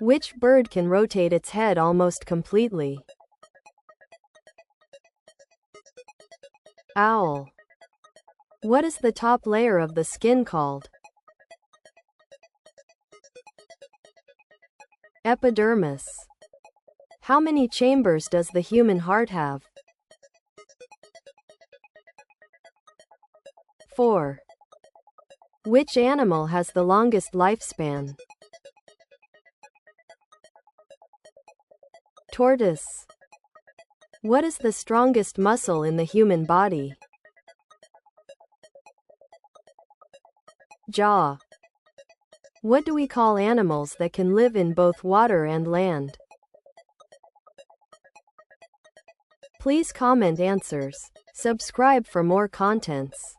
Which bird can rotate its head almost completely? Owl. What is the top layer of the skin called? Epidermis. How many chambers does the human heart have? 4. Which animal has the longest lifespan? Tortoise. What is the strongest muscle in the human body? Jaw. What do we call animals that can live in both water and land? Please comment answers. Subscribe for more contents.